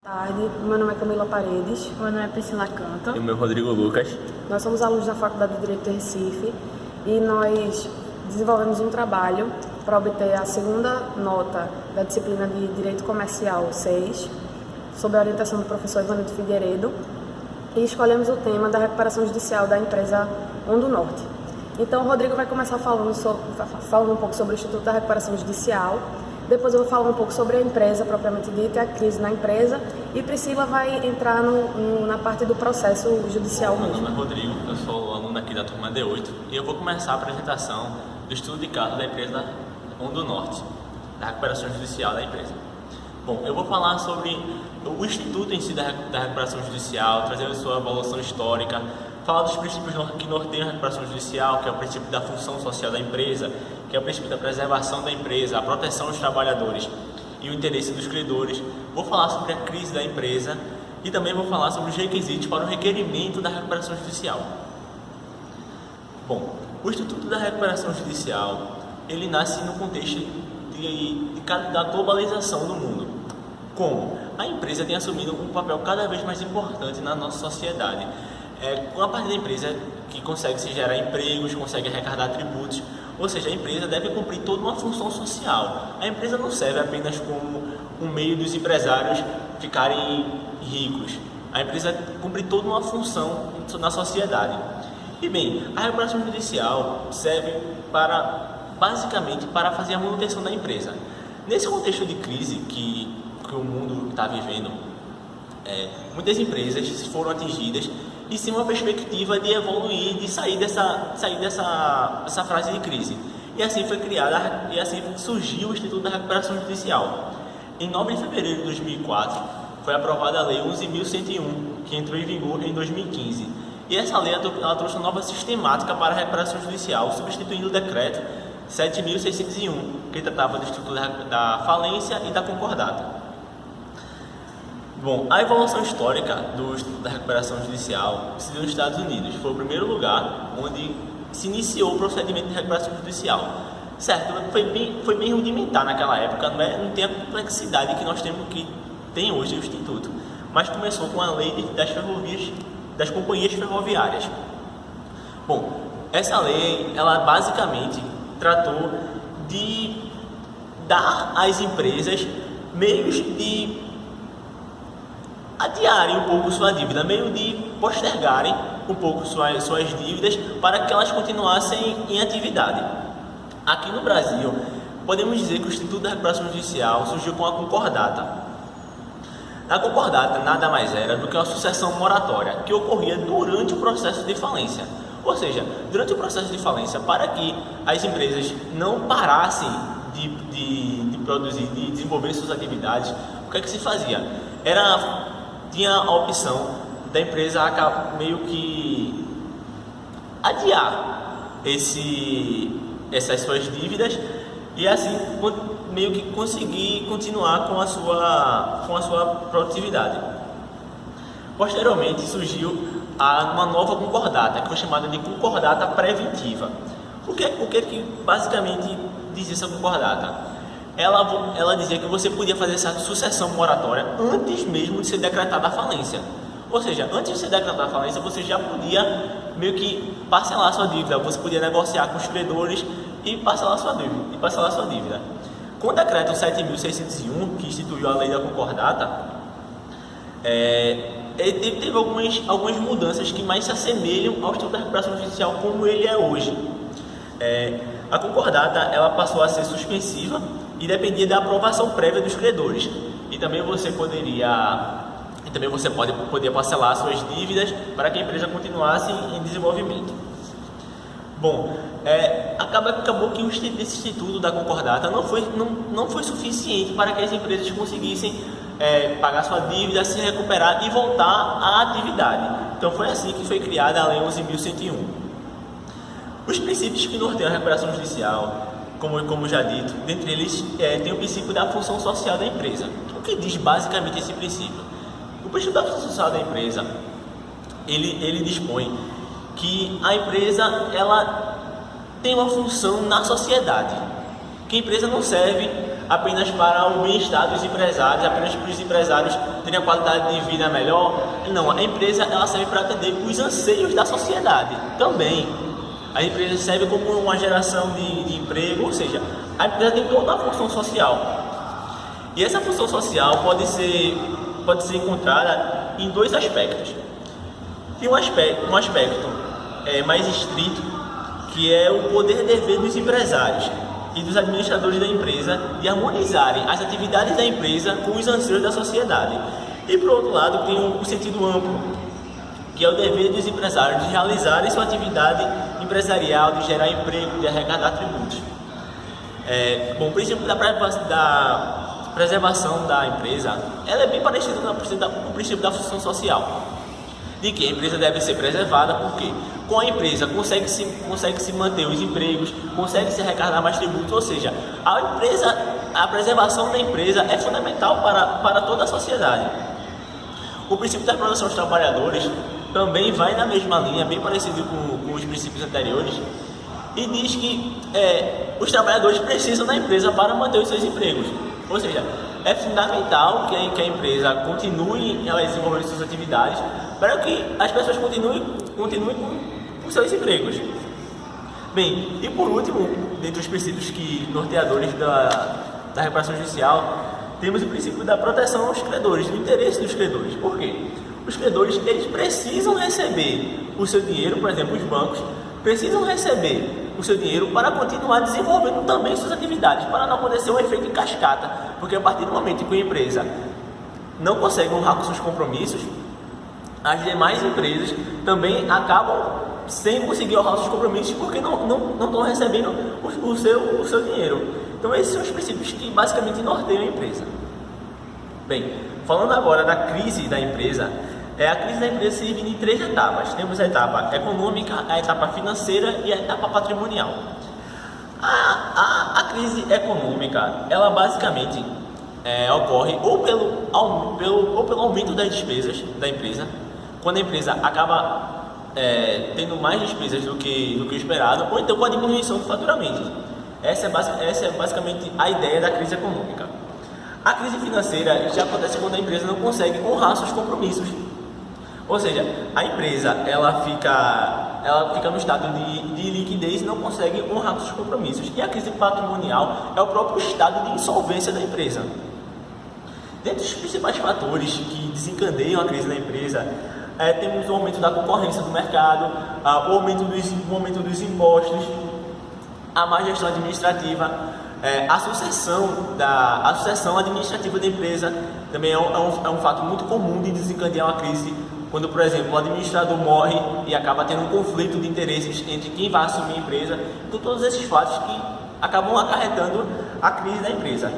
Boa tarde, meu nome é Camila Paredes. Meu nome é Priscila Canto. E o meu Rodrigo Lucas. Nós somos alunos da Faculdade de Direito de Recife e nós desenvolvemos um trabalho para obter a segunda nota da disciplina de Direito Comercial 6, sob a orientação do professor Ivanildo Figueiredo, e escolhemos o tema da recuperação judicial da empresa Ondo Norte. Então, o Rodrigo vai começar falando um pouco sobre o Instituto da Recuperação Judicial. Depois eu vou falar um pouco sobre a empresa propriamente dita, a crise na empresa, e Priscila vai entrar na parte do processo judicial mesmo. Meu nome é Rodrigo, eu sou aluno aqui da turma D8 e eu vou começar a apresentação do estudo de caso da empresa Ondo Norte, da recuperação judicial da empresa. Bom, eu vou falar sobre o instituto em si da recuperação judicial, trazer a sua evolução histórica, falar dos princípios que norteiam a recuperação judicial, que é o princípio da função social da empresa, que é o princípio da preservação da empresa, a proteção dos trabalhadores e o interesse dos credores. Vou falar sobre a crise da empresa e também vou falar sobre os requisitos para o requerimento da recuperação judicial. Bom, o Instituto da Recuperação Judicial, ele nasce no contexto da globalização do mundo. Como a empresa tem assumido um papel cada vez mais importante na nossa sociedade. A parte da empresa que consegue se gerar empregos, consegue arrecadar tributos, ou seja, a empresa deve cumprir toda uma função social. A empresa não serve apenas como um meio dos empresários ficarem ricos. A empresa cumpre toda uma função na sociedade. E bem, a recuperação judicial serve basicamente para fazer a manutenção da empresa. Nesse contexto de crise que o mundo está vivendo, muitas empresas foram atingidas e sim uma perspectiva de evoluir, de sair dessa fase de crise. E assim foi criada, e assim surgiu o Instituto da Recuperação Judicial. Em 9 de fevereiro de 2004, foi aprovada a Lei 11.101, que entrou em vigor em 2015. E essa lei ela trouxe uma nova sistemática para a recuperação judicial, substituindo o decreto 7.601, que tratava do Instituto da Falência e da Concordata. Bom, a evolução histórica do Instituto da Recuperação Judicial se deu nos Estados Unidos. Foi o primeiro lugar onde se iniciou o procedimento de recuperação judicial. Certo, foi bem rudimentar naquela época, não tem a complexidade que tem hoje o Instituto. Mas começou com a lei das companhias ferroviárias. Bom, essa lei, ela basicamente tratou de dar às empresas meios de adiarem um pouco sua dívida, meio de postergarem um pouco suas dívidas para que elas continuassem em atividade. Aqui no Brasil, podemos dizer que o Instituto da Recuperação Judicial surgiu com a concordata. A concordata nada mais era do que uma sucessão moratória que ocorria durante o processo de falência. Ou seja, durante o processo de falência, para que as empresas não parassem de produzir, de desenvolver suas atividades, o que é que se fazia? Tinha a opção da empresa meio que adiar essas suas dívidas e assim meio que conseguir continuar com a sua produtividade. Posteriormente surgiu uma nova concordata, que foi chamada de concordata preventiva. O que basicamente dizia essa concordata? Ela dizia que você podia fazer essa sucessão moratória antes mesmo de ser decretada a falência. Ou seja, antes de ser decretada a falência, você já podia meio que parcelar a sua dívida. Você podia negociar com os credores e parcelar a sua dívida. Com o decreto 7.601, que instituiu a lei da concordata, teve algumas mudanças que mais se assemelham ao Instituto da Recuperação Judicial como ele é hoje. A concordata ela passou a ser suspensiva e dependia da aprovação prévia dos credores. E também você poderia parcelar suas dívidas para que a empresa continuasse em desenvolvimento. Bom, acabou que esse instituto da concordata não foi suficiente para que as empresas conseguissem pagar sua dívida, se recuperar e voltar à atividade. Então foi assim que foi criada a Lei 11.101. Os princípios que norteiam a recuperação judicial, como já dito, dentre eles tem o princípio da função social da empresa. O que diz basicamente esse princípio? O princípio da função social da empresa, ele dispõe que a empresa ela tem uma função na sociedade, que a empresa não serve apenas para o bem-estar dos empresários, apenas para os empresários terem a qualidade de vida melhor. Não, a empresa ela serve para atender os anseios da sociedade também. A empresa serve como uma geração de emprego, ou seja, a empresa tem toda uma função social. E essa função social pode ser encontrada em dois aspectos. Tem um aspecto mais estrito, que é o poder-dever dos empresários e dos administradores da empresa de harmonizarem as atividades da empresa com os anseios da sociedade. E por outro lado, tem um sentido amplo, que é o dever dos empresários de realizarem sua atividade empresarial, de gerar emprego, de arrecadar tributos. O princípio da preservação da empresa, ela é bem parecida com o princípio da função social, de que a empresa deve ser preservada, porque com a empresa consegue se manter os empregos, consegue se arrecadar mais tributos, ou seja, a preservação da empresa é fundamental para toda a sociedade. O princípio da proteção dos trabalhadores também vai na mesma linha, bem parecido com os princípios anteriores, e diz que os trabalhadores precisam da empresa para manter os seus empregos. Ou seja, é fundamental que a empresa continue a desenvolver suas atividades para que as pessoas continuem com seus empregos. Bem, e por último, dentre os princípios norteadores da reparação judicial, temos o princípio da proteção aos credores, do interesse dos credores. Por quê? Os credores eles precisam receber o seu dinheiro, por exemplo, os bancos precisam receber o seu dinheiro para continuar desenvolvendo também suas atividades, para não acontecer um efeito em cascata, porque a partir do momento que a empresa não consegue honrar com seus compromissos, as demais empresas também acabam sem conseguir honrar seus compromissos porque não estão recebendo o seu dinheiro. Então esses são os princípios que basicamente norteiam a empresa. Bem, falando agora da crise da empresa, a crise da empresa se divide em 3 etapas. Temos a etapa econômica, a etapa financeira e a etapa patrimonial. A crise econômica, ela basicamente ocorre ou pelo aumento das despesas da empresa, quando a empresa acaba tendo mais despesas do que o esperado, ou então com a diminuição do faturamento. Essa é basicamente a ideia da crise econômica. A crise financeira já acontece quando a empresa não consegue honrar seus compromissos. Ou seja, a empresa ela fica no estado de liquidez e não consegue honrar seus compromissos. E a crise patrimonial é o próprio estado de insolvência da empresa. Dentre os principais fatores que desencadeiam a crise da empresa, temos o aumento da concorrência do mercado, o aumento dos impostos, a má gestão administrativa, a sucessão administrativa da empresa também é um fato muito comum de desencadear uma crise, quando, por exemplo, o administrador morre e acaba tendo um conflito de interesses entre quem vai assumir a empresa. Então, todos esses fatos que acabam acarretando a crise da empresa.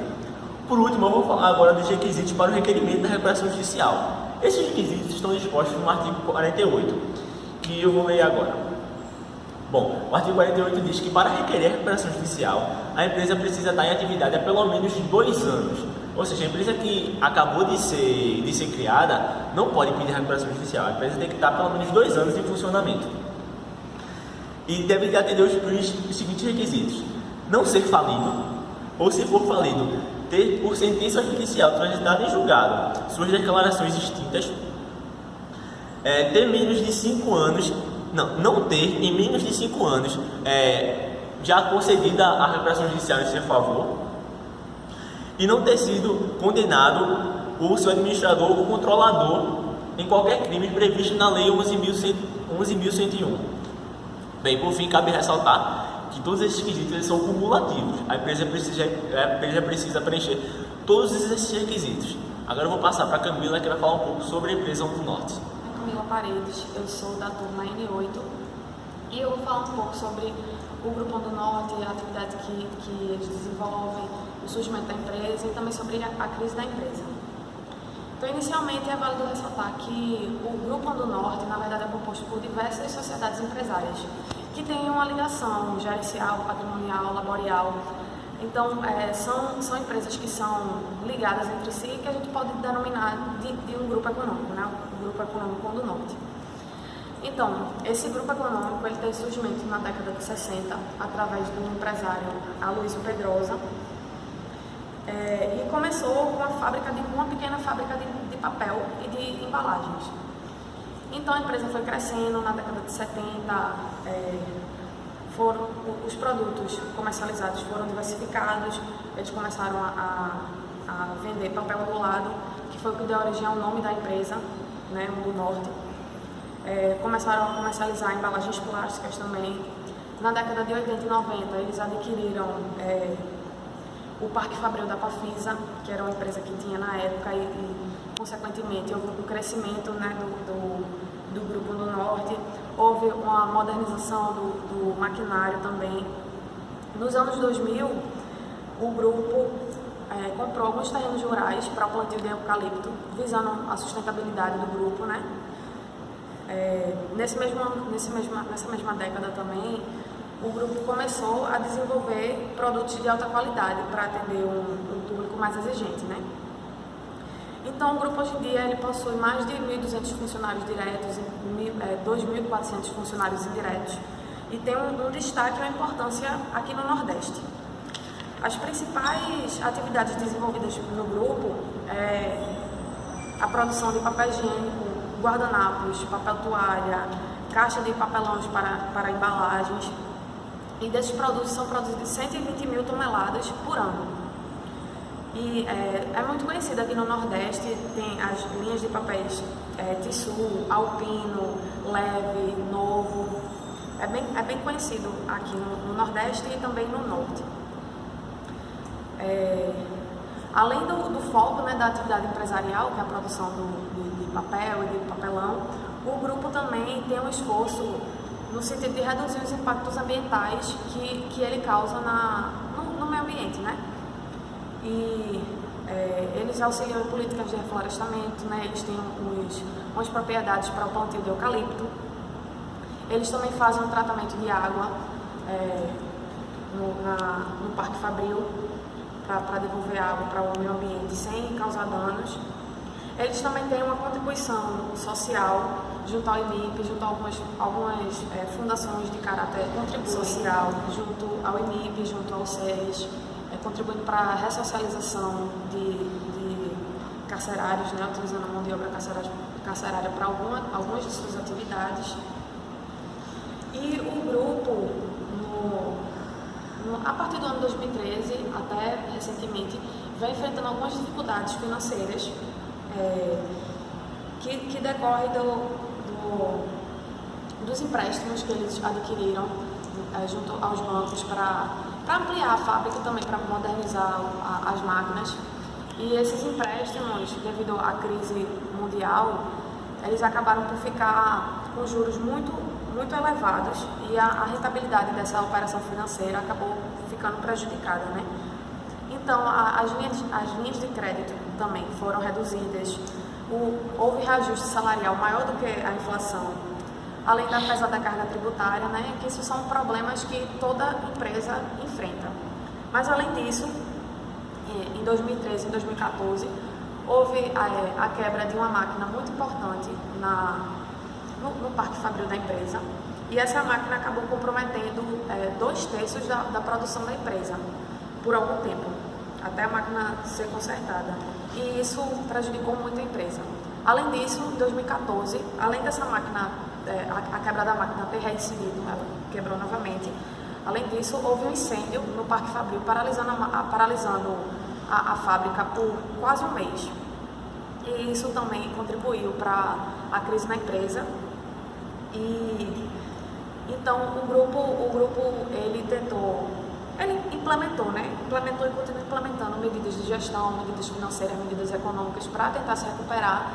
Por último, eu vou falar agora dos requisitos para o requerimento da recuperação judicial. Esses requisitos estão dispostos no artigo 48, que eu vou ler agora. Bom, o artigo 48 diz que para requerer a recuperação judicial, a empresa precisa estar em atividade há pelo menos 2 anos. Ou seja, a empresa que acabou de ser criada não pode pedir recuperação judicial. A empresa tem que estar pelo menos 2 anos em funcionamento. E deve atender os seguintes requisitos: não ser falido, ou se for falido, ter por sentença judicial transitada em julgado suas declarações extintas, ter menos de 5 anos, não ter em menos de 5 anos já concedida a recuperação judicial em seu favor, e não ter sido condenado o seu administrador ou controlador em qualquer crime previsto na Lei 11.101. Bem, por fim, cabe ressaltar que todos esses requisitos são cumulativos. A empresa precisa preencher todos esses requisitos. Agora eu vou passar para a Camila, que vai falar um pouco sobre a empresa ON do Norte. Camila Paredes, eu sou da turma N8 e eu vou falar um pouco sobre o Grupo ON do Norte, a atividade que eles desenvolvem, o surgimento da empresa e também sobre a crise da empresa. Então, inicialmente, é válido ressaltar que o Grupo ON do Norte, na verdade, é composto por diversas sociedades empresárias que têm uma ligação gerencial, patrimonial, laboral. Então, são empresas que são ligadas entre si, que a gente pode denominar de um grupo econômico, né? O Grupo Econômico ON do Norte. Então, esse grupo econômico ele teve surgimento na década de 60, através do empresário Aloysio Pedrosa, E começou com uma pequena fábrica de papel e de embalagens. Então a empresa foi crescendo. Na década de 70, os produtos comercializados foram diversificados. Eles começaram a vender papel ondulado, que foi o que deu origem ao nome da empresa, né, do Norte. Começaram a comercializar embalagens plásticas também. Na década de 80 e 90, eles adquiriram o Parque Fabril da Pafisa, que era uma empresa que tinha na época, e consequentemente houve um crescimento, né, do grupo no Norte. Houve uma modernização do maquinário também. Nos anos 2000, o grupo comprou alguns terrenos rurais para o plantio de eucalipto, visando a sustentabilidade do grupo, né? Nessa mesma década também, o grupo começou a desenvolver produtos de alta qualidade para atender um público mais exigente, né? Então, o grupo hoje em dia ele possui mais de 1.200 funcionários diretos e 2.400 funcionários indiretos, e tem um destaque e uma importância aqui no Nordeste. As principais atividades desenvolvidas no grupo a produção de papel higiênico, guardanapos, papel toalha, caixa de papelões para embalagens, e desses produtos são produzidos 120 mil toneladas por ano. E é muito conhecido aqui no Nordeste. Tem as linhas de papéis Tissu, Alpino, Leve, Novo. É bem conhecido aqui no Nordeste e também no Norte. Além do foco, né, da atividade empresarial, que é a produção de papel e de papelão, o grupo também tem um esforço no sentido de reduzir os impactos ambientais que ele causa no meio ambiente, né? E eles auxiliam em políticas de reflorestamento, né? Eles têm umas propriedades para o plantio de eucalipto. Eles também fazem um tratamento de água no Parque Fabril, para devolver água para o meio ambiente sem causar danos. Eles também têm uma contribuição social junto ao IMIP, junto a algumas fundações de caráter social, junto ao IMIP, junto ao SES, contribuindo para a ressocialização de carcerários, né, utilizando a mão de obra carcerária para algumas de suas atividades. E o grupo, a partir do ano 2013 até recentemente, vem enfrentando algumas dificuldades financeiras que decorrem dos empréstimos que eles adquiriram junto aos bancos para ampliar a fábrica e também para modernizar as máquinas. E esses empréstimos, devido à crise mundial, eles acabaram por ficar com juros muito elevados, e a rentabilidade dessa operação financeira acabou ficando prejudicada, né? Então, as linhas de crédito também foram reduzidas, houve reajuste salarial maior do que a inflação, além da pesada carga tributária, né? Que isso são problemas que toda empresa enfrenta. Mas, além disso, em 2013 e 2014, houve a quebra de uma máquina muito importante no Parque Fabril da empresa, e essa máquina acabou comprometendo 2/3 da produção da empresa por algum tempo, até a máquina ser consertada, e isso prejudicou muito a empresa. Além disso, em 2014, além dessa máquina, a quebra da máquina ter reincidido, ela quebrou novamente, além disso, houve um incêndio no Parque Fabril, paralisando a fábrica por quase um mês. E isso também contribuiu para a crise na empresa. E então o grupo ele implementou e continua implementando medidas de gestão, medidas financeiras, medidas econômicas para tentar se recuperar,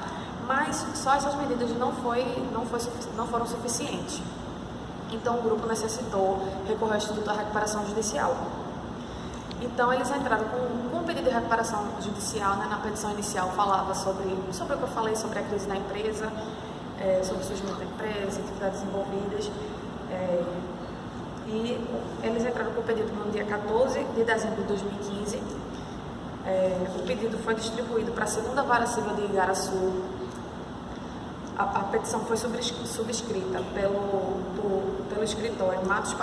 mas só essas medidas não foram suficientes. Então o grupo necessitou recorrer ao Instituto da Recuperação Judicial. Então eles entraram com um pedido de recuperação judicial, né? Na petição inicial falava sobre o que eu falei, sobre a crise da empresa, sobre o surgimento da empresa, atividades envolvidas. E eles entraram com o pedido no dia 14 de dezembro de 2015. O pedido foi distribuído para a segunda vara civil de Igaraçu. A petição foi subscrita pelo escritório Matos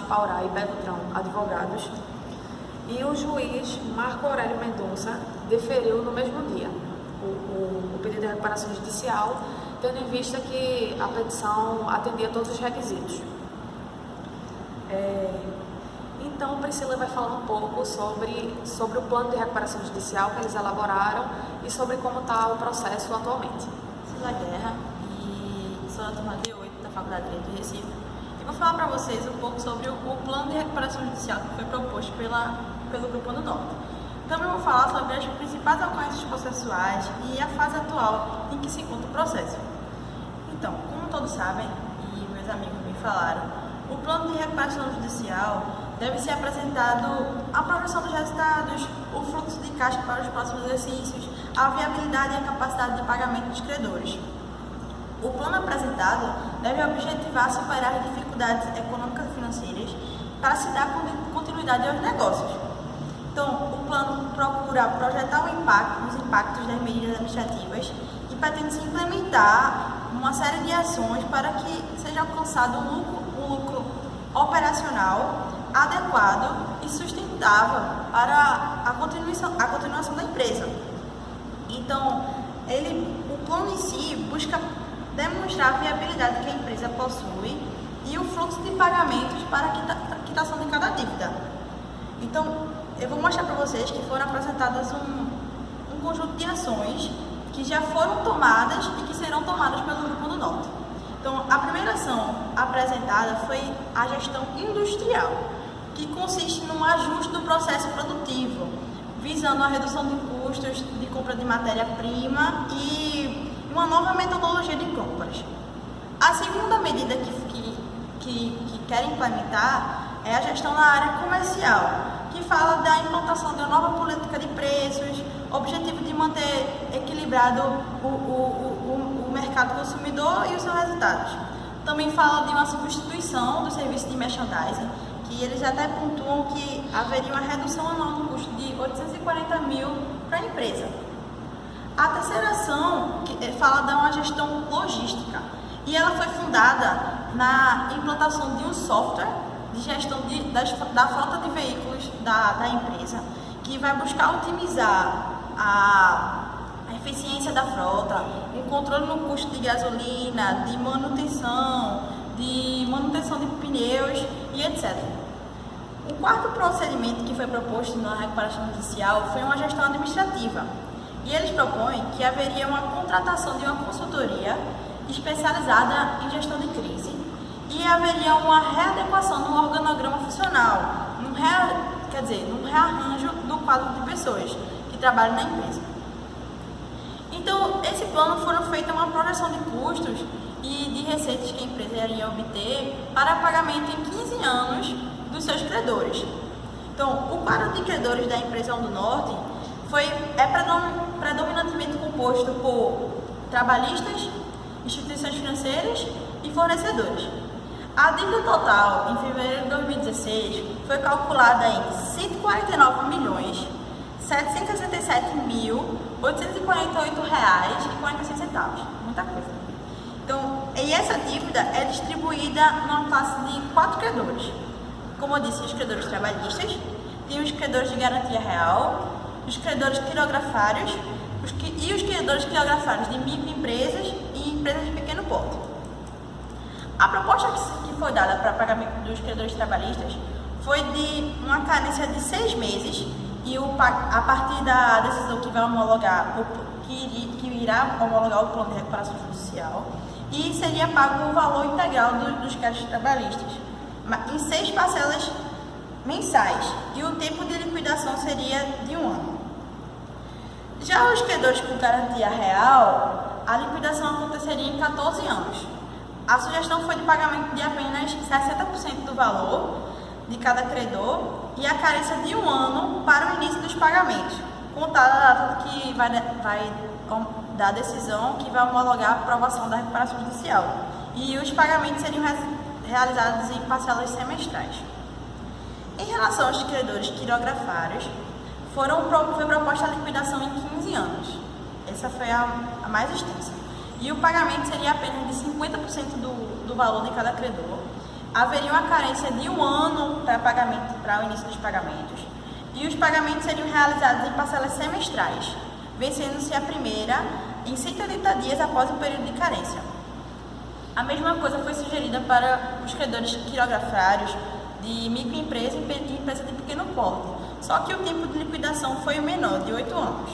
Paurá e Beltrão Advogados. e o juiz Marco Aurélio Mendonça deferiu no mesmo dia o pedido de recuperação judicial, tendo em vista que a petição atendia todos os requisitos. Então, Priscila vai falar um pouco sobre o plano de recuperação judicial que eles elaboraram e sobre como está o processo atualmente. Priscila Guerra, e sou da turma D8 da Faculdade de Direito de Recife. E vou falar para vocês um pouco sobre o plano de recuperação judicial que foi proposto pelo Grupo do Norte. Também vou falar sobre as principais ocorrências processuais e a fase atual em que se encontra o processo. Então, como todos sabem, e meus amigos me falaram, o plano de recuperação judicial deve ser apresentado a projeção dos resultados, o fluxo de caixa para os próximos exercícios, a viabilidade e a capacidade de pagamento dos credores. O plano apresentado deve objetivar superar as dificuldades econômicas e financeiras para se dar continuidade aos negócios. Então, o plano procura projetar os impactos das medidas administrativas e pretende-se implementar uma série de ações para que seja alcançado um lucro operacional adequado e sustentável para a continuação da empresa. Então, o plano em si busca demonstrar a viabilidade que a empresa possui e o fluxo de pagamentos para a quitação de cada dívida. Então, eu vou mostrar para vocês que foram apresentadas um conjunto de ações que já foram tomadas e que serão tomadas pelo Grupo do Norte. Então, a primeira ação apresentada foi a gestão industrial, que consiste num ajuste do processo produtivo, visando a redução de custos de compra de matéria-prima e uma nova metodologia de compras. A segunda medida que querem implementar é a gestão na área comercial, que fala da implantação de uma nova política de preços, objetivo de manter equilibrado o mercado consumidor e os seus resultados. Também fala de uma substituição do serviço de merchandising, que eles até pontuam que haveria uma redução anual no custo de 840 mil para a empresa. A terceira ação fala de uma gestão logística, e ela foi fundada na implantação de um software de gestão da frota de veículos da empresa, que vai buscar otimizar a eficiência da frota, um controle no custo de gasolina, de manutenção de pneus e etc. O quarto procedimento que foi proposto na recuperação judicial foi uma gestão administrativa, e eles propõem que haveria uma contratação de uma consultoria especializada em gestão de crise e haveria uma readequação no organograma funcional, num rearranjo do quadro de pessoas que trabalham na empresa. Então, esse plano foram feita uma projeção de custos e de receitas que a empresa iria obter para pagamento em 15 anos dos seus credores. Então, o quadro de credores da empresa do Norte é predominantemente composto por trabalhistas, instituições financeiras e fornecedores. A dívida total em fevereiro de 2016 foi calculada em R$ 149.767.848,46. Muita coisa. Então, e essa dívida é distribuída numa classe de 4 credores. Como eu disse, os credores trabalhistas, tem os credores de garantia real, os credores quirografários e os credores quirografários de microempresas e empresas de pequeno porte. A proposta que foi dada para pagamento dos credores trabalhistas foi de uma carência de 6 meses e a partir da decisão que vai homologar, que irá homologar o plano de recuperação judicial, e seria pago o valor integral dos créditos trabalhistas em 6 parcelas mensais, e o tempo de liquidação seria de 1 ano. Já os credores com garantia real, a liquidação aconteceria em 14 anos. A sugestão foi de pagamento de apenas 60% do valor de cada credor e a carência de 1 ano para o início dos pagamentos, contada a data que vai da decisão que vai homologar a aprovação da recuperação judicial. E os pagamentos seriam realizados em parcelas semestrais. Em relação aos credores quirografários, foi proposta a liquidação em 15 anos. Essa foi a mais extensa. E o pagamento seria apenas de 50% do valor de cada credor. Haveria uma carência de 1 ano para o início dos pagamentos. e os pagamentos seriam realizados em parcelas semestrais, vencendo-se a primeira em 180 dias após o período de carência. A mesma coisa foi sugerida para os credores quirografários de microempresa e empresa de pequeno porte, só que o tempo de liquidação foi o menor, de 8 anos.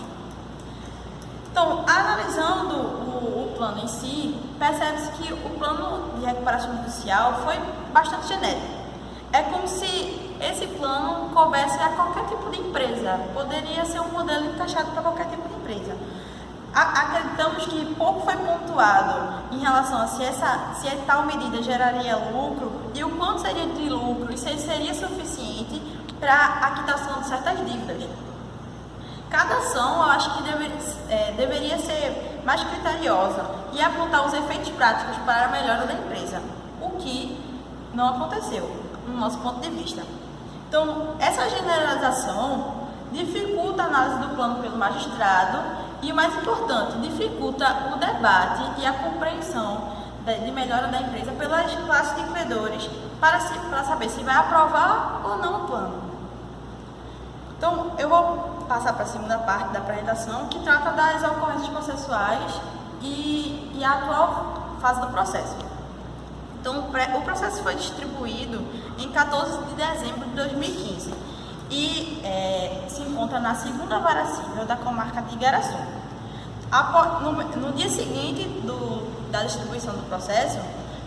Então, analisando o plano em si, percebe-se que o plano de recuperação judicial foi bastante genérico. É como se esse plano coubesse a qualquer tipo de empresa, poderia ser um modelo encaixado para qualquer tipo de empresa. Acreditamos que pouco foi pontuado em relação a se tal medida geraria lucro e o quanto seria de lucro e se seria suficiente para a quitação de certas dívidas. Cada ação, eu acho que deveria ser mais criteriosa e apontar os efeitos práticos para a melhora da empresa, o que não aconteceu, no nosso ponto de vista. Então, essa generalização dificulta a análise do plano pelo magistrado e, o mais importante, dificulta o debate e a compreensão de melhora da empresa pelas classes de credores para saber se vai aprovar ou não o plano. Então, eu vou passar para a segunda parte da apresentação, que trata das ocorrências processuais e a atual fase do processo. Então, o processo foi distribuído em 14 de dezembro de 2015 e se encontra na segunda vara civil da comarca de Igaraçu. No dia seguinte da distribuição do processo,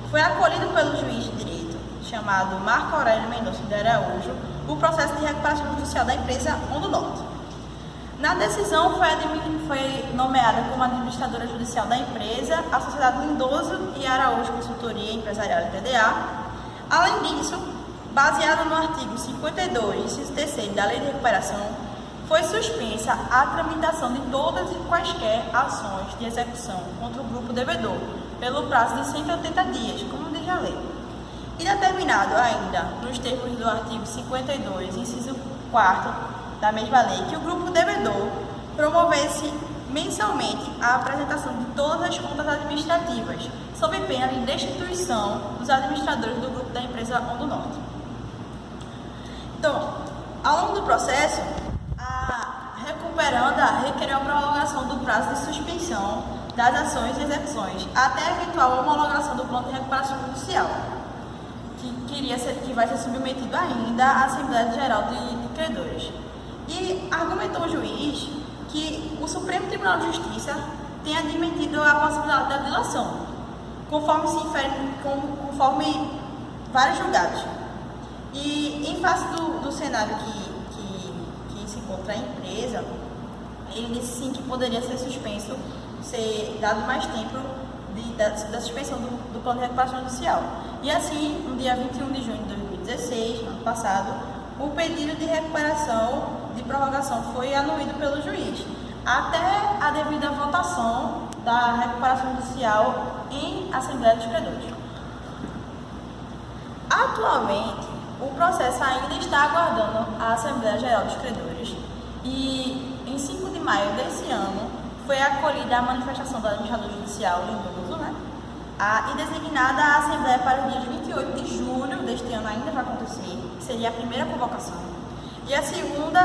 foi acolhido pelo juiz de direito, chamado Marco Aurélio Mendonça de Araújo, o processo de recuperação judicial da empresa Onda Norte. Na decisão foi nomeada como administradora judicial da empresa a Sociedade Lindoso e Araújo Consultoria Empresarial TDA. Além disso, baseado no artigo 52, inciso 3º da Lei de Recuperação, foi suspensa a tramitação de todas e quaisquer ações de execução contra o grupo devedor, pelo prazo de 180 dias, como diz a lei. E determinado ainda, nos termos do artigo 52, inciso 4º da mesma lei, que o grupo devedor promovesse mensalmente a apresentação de todas as contas administrativas, sob pena de destituição dos administradores do grupo da empresa Onda Norte. Então, ao longo do processo, a recuperanda requereu a prorrogação do prazo de suspensão das ações e execuções até a eventual homologação do plano de recuperação judicial, que vai ser submetido ainda à Assembleia Geral de Credores. E argumentou o juiz que o Supremo Tribunal de Justiça tem admitido a possibilidade da dilação, conforme se infere conforme vários julgados. E em face do cenário que se encontra a empresa, ele disse sim que poderia ser suspenso, ser dado mais tempo da suspensão do plano de recuperação judicial. E assim, no dia 21 de junho de 2016, ano passado, o pedido de recuperação de prorrogação foi anuído pelo juiz, até a devida votação da recuperação judicial em Assembleia dos Credores. Atualmente, o processo ainda está aguardando a Assembleia Geral dos Credores e, em 5 de maio desse ano, foi acolhida a manifestação do administrador judicial Lindoso, e designada a Assembleia para os dias 28 de julho deste ano, ainda vai acontecer, que seria a primeira convocação, e a segunda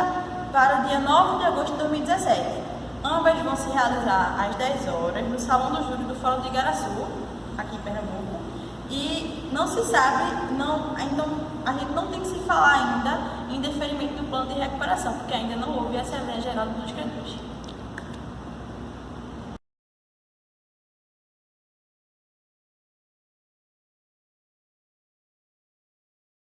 para o dia 9 de agosto de 2017. Ambas vão se realizar às 10 horas no Salão do Júri do Fórum de Igaraçu, aqui em Pernambuco, e não se sabe, então a gente não tem que se falar ainda em deferimento do plano de recuperação, porque ainda não houve a Assembleia Geral dos Credores.